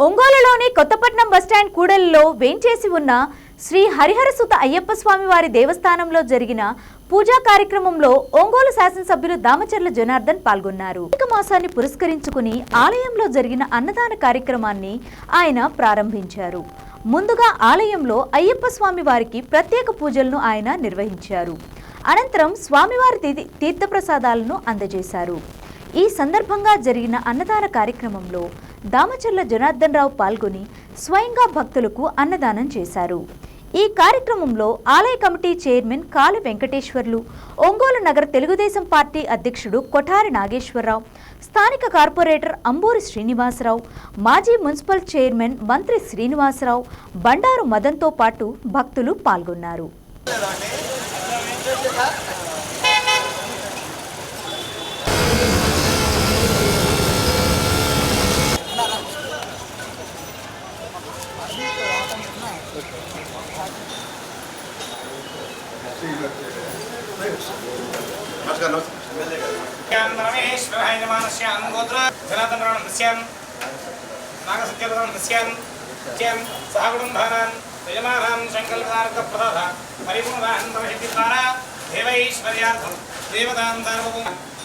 ఒంగోలులోని కొత్తపట్నం బస్టాండ్ కూడలిలో వేంచేసి ఉన్న శ్రీ హరిహరసుత అయ్యప్ప స్వామి వారి దేవస్థానంలో జరిగిన పూజా కార్యక్రమంలో ఒంగోలు శాసనసభ్యులు దామచర్ల జనార్దన్ పాల్గొన్నారు. కార్తీక మాసాన్ని పురస్కరించుకుని ఆలయంలో జరిగిన అన్నదాన కార్యక్రమాన్ని ఆయన ప్రారంభించారు. ముందుగా ఆలయంలో అయ్యప్ప స్వామి వారికి ప్రత్యేక పూజలను ఆయన నిర్వహించారు. అనంతరం స్వామివారి తీర్థప్రసాదాలను అందజేశారు. ఈ సందర్భంగా జరిగిన అన్నదాన కార్యక్రమంలో దామచర్ల జనార్దన్ రావు పాల్గొని స్వయంగా భక్తులకు అన్నదానం చేశారు. ఈ కార్యక్రమంలో ఆలయ కమిటీ చైర్మన్ కాళి వెంకటేశ్వర్లు, ఒంగోలు నగర తెలుగుదేశం పార్టీ అధ్యక్షుడు కొఠారి నాగేశ్వరరావు, స్థానిక కార్పొరేటర్ అంబూరి శ్రీనివాసరావు, మాజీ మున్సిపల్ చైర్మన్ మంత్రి శ్రీనివాసరావు, బండారు మదన్తో పాటు భక్తులు పాల్గొన్నారు.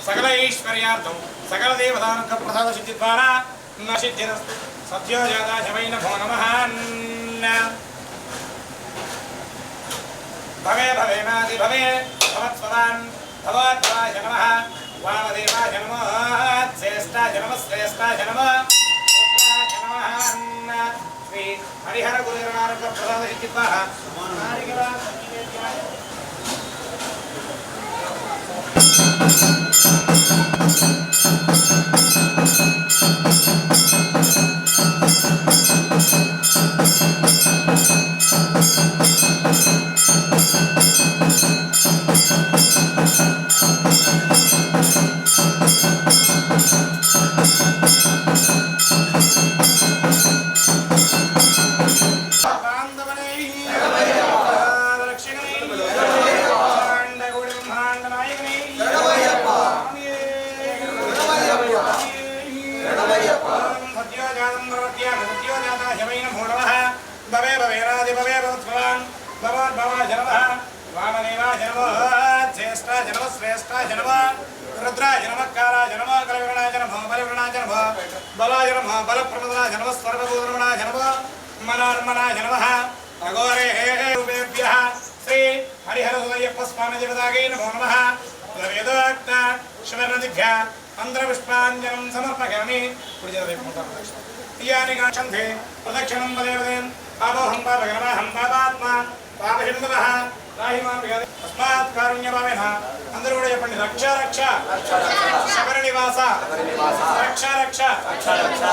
सकल ऐश्वर्यार्थं सकल देवतानुग्रह प्रसाद सिद्धि द्वारा सिद्धिरस्तु सत्यो जाताय नमो नमः भवे भवे नादि भवे भवत्स्वदान् भगवद्वाय नमः वामदेवाय नमः श्रेष्ठाय नमः श्रेष्ठाय नमः श्री हरिहर गुरुनानक प्रसाद सिद्धि द्वारा भवे भवेरादि भवे भवत्स्वदान् भगवद्भवाय नमः वामदेवाय नमः ज्येष्ठाय नमः श्रेष्ठाय नमः रुद्राय नमः कालाय नमः कलविगणाय नमः बलविगणाय नमः बलाय नमः बलप्रमदाय नमः सर्वभूतरमणाय नमः मनोन्मनाय नमः अघोरेभ्यः श्री हरिहरसुतय्यप्प स्वामी देवतायै नमो नमः वेदोक्त शिवनदिभ्यः मन्त्रपुष्पाञ्जलिं समर्पयामि यानि गच्छन्ति प्रदक्षिणं वदेवदेन पापोऽहं पापगणः हं पापात्मा पापहिन्दवः राहिमां तस्मात् कारुण्यभावेन అందరూ కూడా చెప్పండి రక్ష రక్ష శబరినివాస రక్ష రక్ష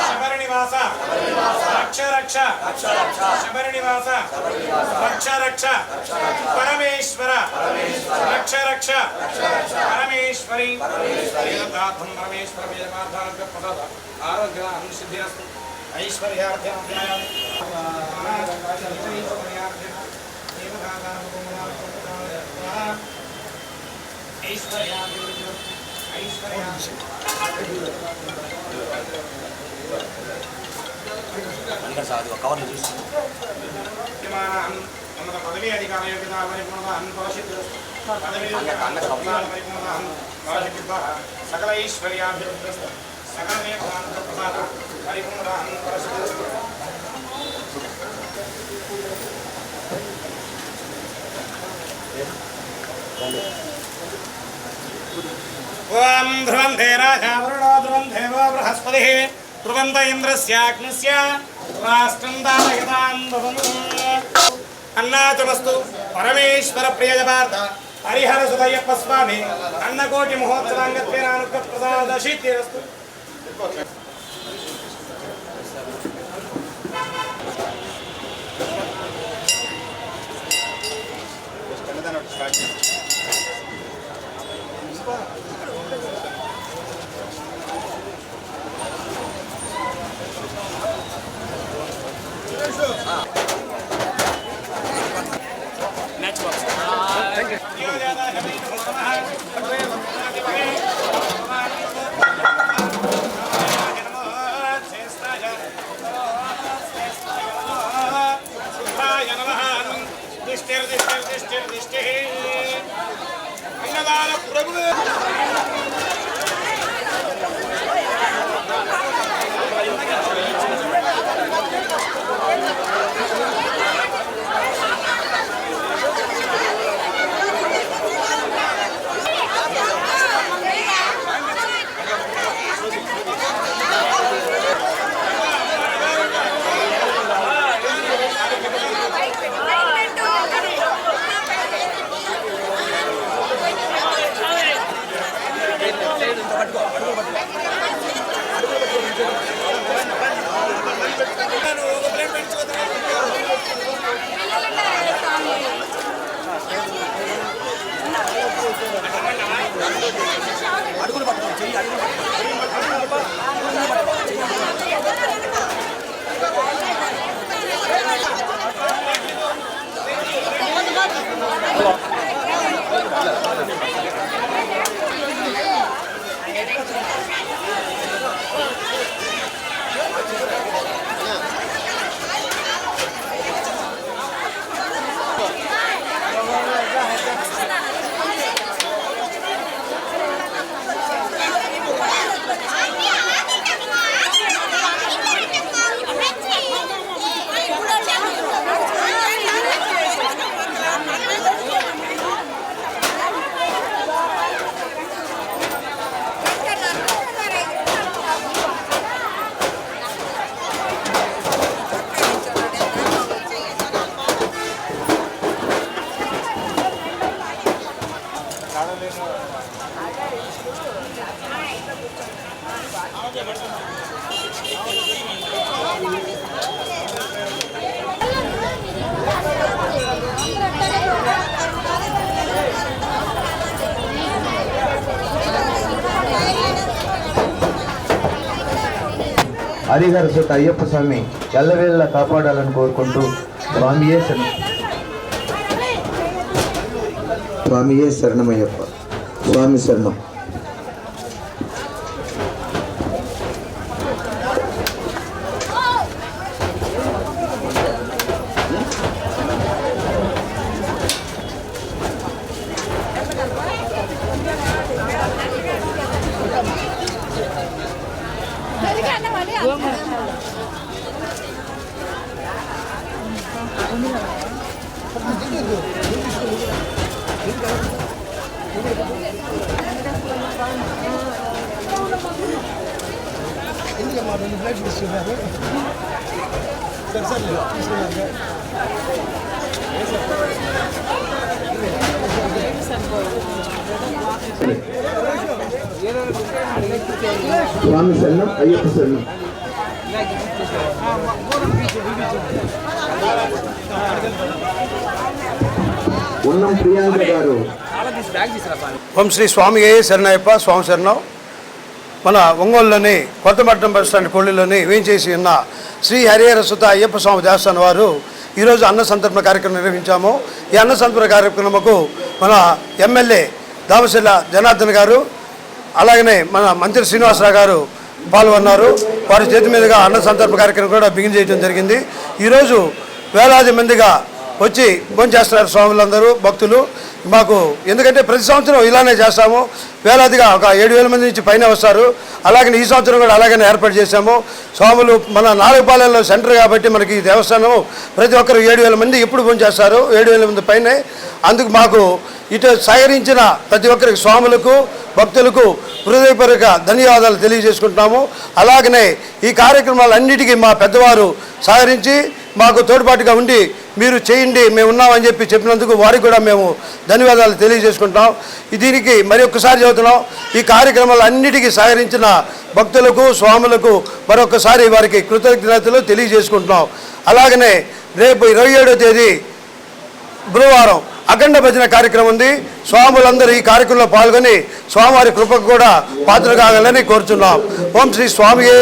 శబరినివాస రక్ష రక్ష శబరినివాస రక్ష రక్ష పరమేశ్వర రక్ష రక్ష పరమేశ్వరి వేదార్థం పరమేశ్వర వేదమార్థానుగ్రహ ప్రసాద ఆరోగ్య అనుసిద్ధిరస్తు ఐశ్వర్యార్థం పదవి అధికార సకల ఐశ్వర్యాభివృద్ధి సకల ప్రసాద పరిపూర్ణ ओम ध्रुवन्ते राजा वरुणो ध्रुवन् देवो बृहस्पतिः ध्रुवन्त इन्द्रस्याग्निस्य राष्ट्रं दानयतां भवन् अन्नाचमस्तु परमेश्वर प्रियजपार्थ हरिहरसुतय्यप्प स्वामी अन्नकोटि महोत्सवाङ्गत्वेन अनुग्रह प्रसादशीतिरस्तु అన్నదాన ప్రభు హరిహర సుత అయ్యప్ప స్వామి ఎల్లవేళ్ళ కాపాడాలని కోరుకుంటూ స్వామియే శరణమయ్యప్ప. స్వామి శరణం. స్వామి శరణం అయ్యప్ప శరణం. ఉన్నం ప్రియాంక గారు. ఓం శ్రీ స్వామియే శరణయ్యప్ప. స్వామి శరణం. మన ఒంగోలులోని కొత్తపట్నం బస్ స్టాండ్ కొళ్ళిలోని వేయించేసి ఉన్న శ్రీ హరిహర సుత అయ్యప్ప స్వామి దేవస్థానం వారు ఈరోజు అన్న సంతర్పణ కార్యక్రమం నిర్వహించాము. ఈ అన్న సంతర్పణ కార్యక్రమకు మన ఎమ్మెల్యే దామశెల్ల జనార్దన్ గారు అలాగనే మన మంత్రి శ్రీనివాసరావు గారు పాల్గొన్నారు. వారి చేతి మీదుగా అన్న సంతర్పణ కార్యక్రమం కూడా బిగిన్ చేయడం జరిగింది. ఈరోజు వేలాది మందిగా వచ్చి భోంచేస్తున్నారు స్వాములందరూ భక్తులు. మాకు ఎందుకంటే ప్రతి సంవత్సరం ఇలానే చేస్తాము. వేలాదిగా ఒక 7,000 మంది నుంచి పైన వస్తారు. అలాగనే ఈ సంవత్సరం కూడా అలాగనే ఏర్పాటు చేశాము. స్వాములు మన నాలుగుపాలెంలో సెంటర్ కాబట్టి మనకి ఈ దేవస్థానం ప్రతి ఒక్కరు 7,000 మంది ఎప్పుడు భోంచేస్తారు, 7,000 మంది పైనే. అందుకు మాకు ఇటు సహకరించిన ప్రతి ఒక్కరికి స్వాములకు భక్తులకు హృదయపూర్వక ధన్యవాదాలు తెలియజేసుకుంటున్నాము. అలాగనే ఈ కార్యక్రమాలన్నిటికీ మా పెద్దవారు సహకరించి మాకు తోడ్పాటుగా ఉండి మీరు చేయండి మేము ఉన్నామని చెప్పినందుకు వారికి కూడా మేము ధన్యవాదాలు తెలియజేసుకుంటాం. దీనికి మరి ఒక్కసారి చెబుతున్నాం, ఈ కార్యక్రమాలన్నిటికీ సహకరించిన భక్తులకు స్వాములకు మరొకసారి వారికి కృతజ్ఞతలు తెలియజేసుకుంటున్నాం. అలాగనే రేపు 27వ తేదీ గురువారం అఖండ భజన కార్యక్రమం ఉంది. స్వాములందరూ ఈ కార్యక్రమంలో పాల్గొని స్వామివారి కృపకు కూడా పాత్ర కావాలని కోరుచున్నాం. ఓం శ్రీ స్వామియే